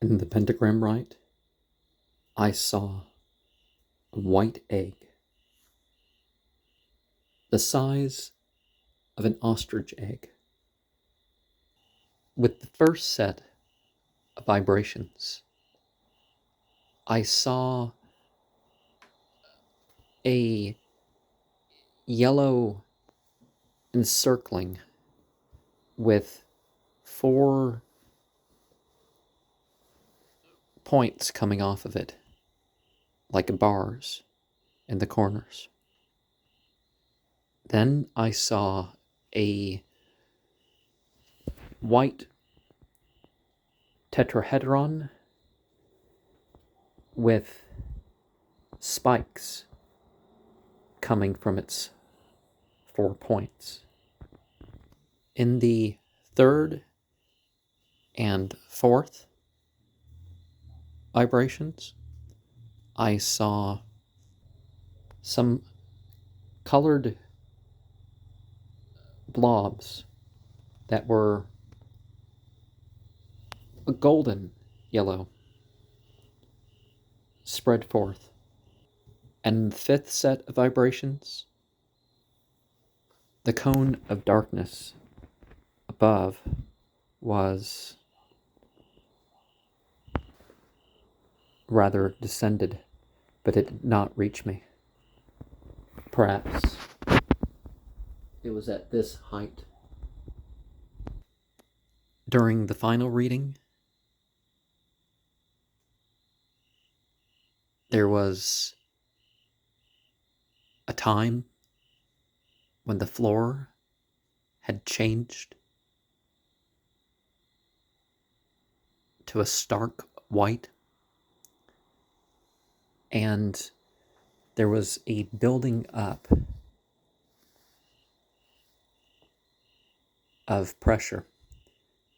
In the pentagram rite, I saw a white egg, the size of an ostrich egg. With the first set of vibrations, I saw a yellow encircling with 4 points coming off of it, like bars in the corners. Then I saw a white tetrahedron with spikes coming from its 4 points. In the third and fourth vibrations, I saw some colored blobs that were a golden yellow spread forth. And the fifth set of vibrations, the cone of darkness above was rather descended, but it did not reach me. Perhaps it was at this height. During the final reading, there was a time when the floor had changed to a stark white, and there was a building up of pressure.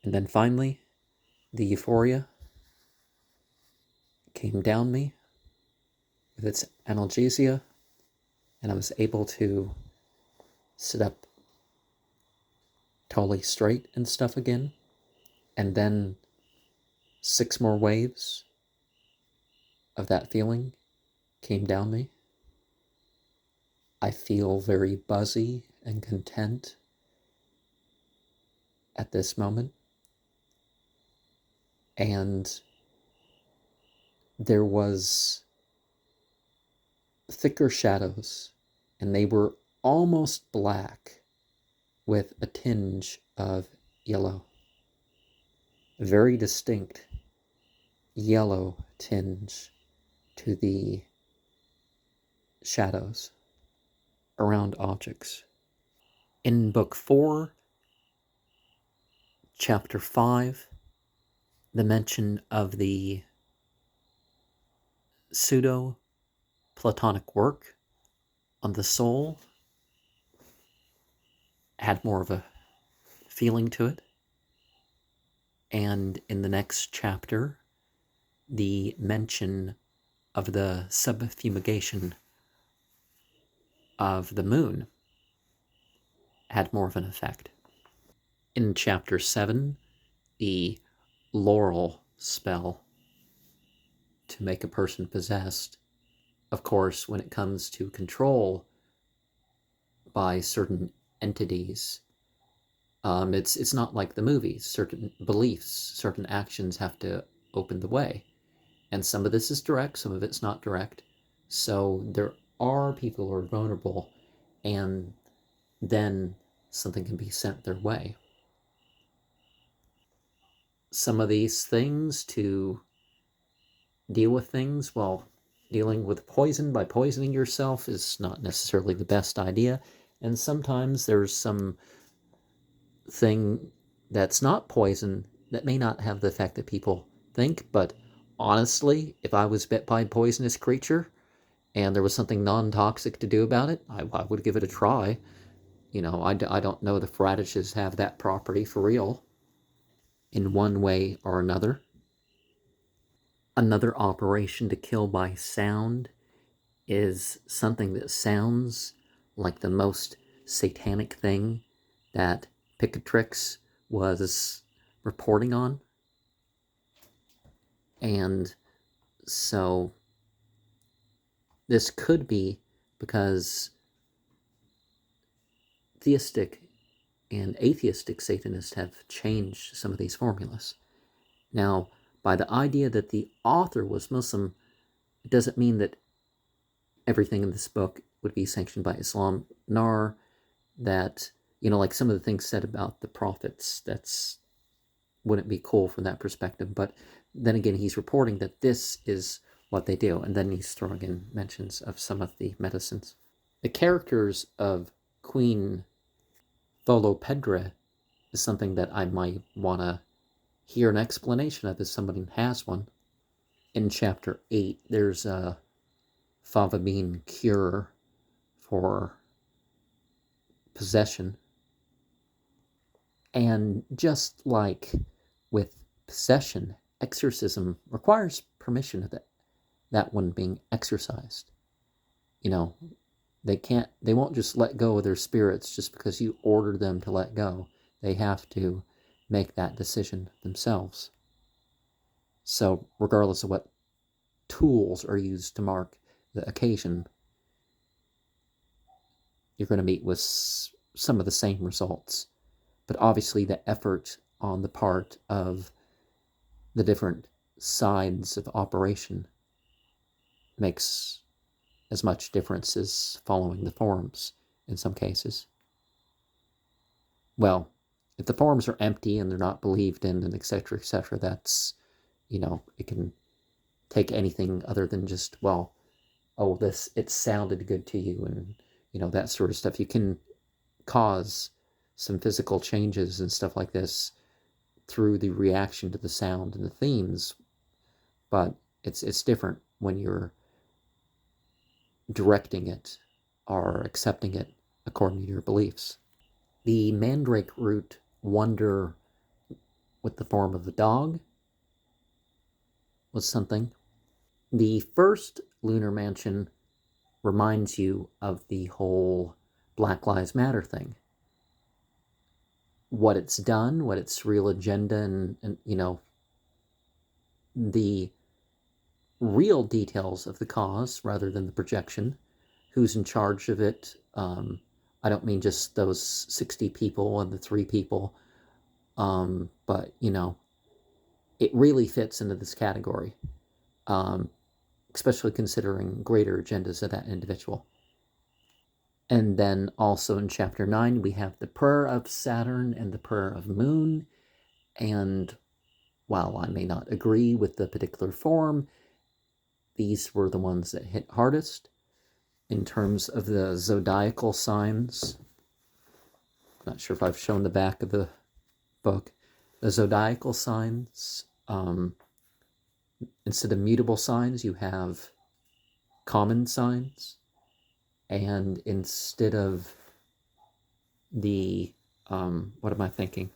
And then finally, the euphoria came down me with its analgesia, and I was able to sit up totally straight and stuff again. And then 6 more waves of that feeling came down me. I feel very buzzy and content at this moment. And there was thicker shadows, and they were almost black with a tinge of yellow. A very distinct yellow tinge to the shadows around objects. In Book 4, Chapter 5, the mention of the pseudo-Platonic work on the soul had more of a feeling to it. And in the next chapter, the mention of the subfumigation of the moon had more of an effect. In Chapter 7, the laurel spell to make a person possessed. Of course, when it comes to control by certain entities, it's not like the movies. Certain beliefs, certain actions have to open the way. And some of this is direct, some of it's not direct. So there are people who are vulnerable, and then something can be sent their way. Some of these things to deal with things, well, dealing with poison by poisoning yourself is not necessarily the best idea. And sometimes there's some thing that's not poison that may not have the effect that people think. But honestly, if I was bit by a poisonous creature and there was something non-toxic to do about it, I would give it a try. You know, I don't know if radishes have that property for real in one way or another. Another operation to kill by sound is something that sounds like the most satanic thing that Picatrix was reporting on. And so this could be because theistic and atheistic Satanists have changed some of these formulas. Now, by the idea that the author was Muslim, it doesn't mean that everything in this book would be sanctioned by Islam, nor that, like some of the things said about the prophets, that's wouldn't be cool from that perspective. But then again, he's reporting that this is what they do, and then he's throwing in mentions of some of the medicines. The characters of Queen Volopedra is something that I might want to hear an explanation of if somebody has one. In chapter 8, there's a fava bean cure for possession. And just like with possession, exorcism requires permission of that one being exorcised. They won't just let go of their spirits just because you order them to let go. They have to make that decision themselves. So regardless of what tools are used to mark the occasion, you're going to meet with some of the same results. But obviously the effort on the part of the different sides of operation makes as much difference as following the forms in some cases. Well, if the forms are empty and they're not believed in, and etc., that's, it can take anything other than just, it sounded good to you, and, that sort of stuff. You can cause some physical changes and stuff like this through the reaction to the sound and the themes, but it's different when you're directing it or accepting it according to your beliefs. The mandrake root wonder with the form of a dog was something. The first lunar mansion reminds you of the whole Black Lives Matter thing. What it's done, what its real agenda, and the real details of the cause rather than the projection. Who's in charge of it? I don't mean just those 60 people and the 3 people, but, it really fits into this category, especially considering greater agendas of that individual. And then also in chapter 9, we have the prayer of Saturn and the prayer of Moon. And while I may not agree with the particular form, these were the ones that hit hardest in terms of the zodiacal signs. Not sure if I've shown the back of the book. The zodiacal signs, instead of mutable signs, you have common signs. And instead of the, what am I thinking?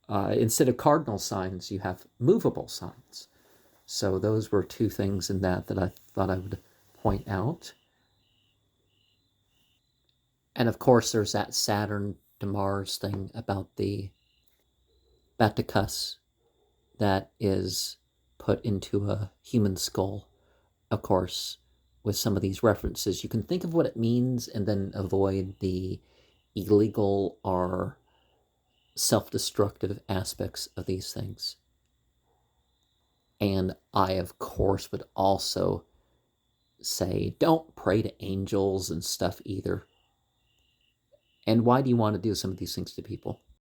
Instead of cardinal signs, you have movable signs. So those were 2 things in that I thought I would point out. And of course, there's that Saturn to Mars thing about the Baticus that is put into a human skull. Of course, with some of these references, you can think of what it means and then avoid the illegal or self-destructive aspects of these things. And I, of course, would also say, don't pray to angels and stuff either. And why do you want to do some of these things to people?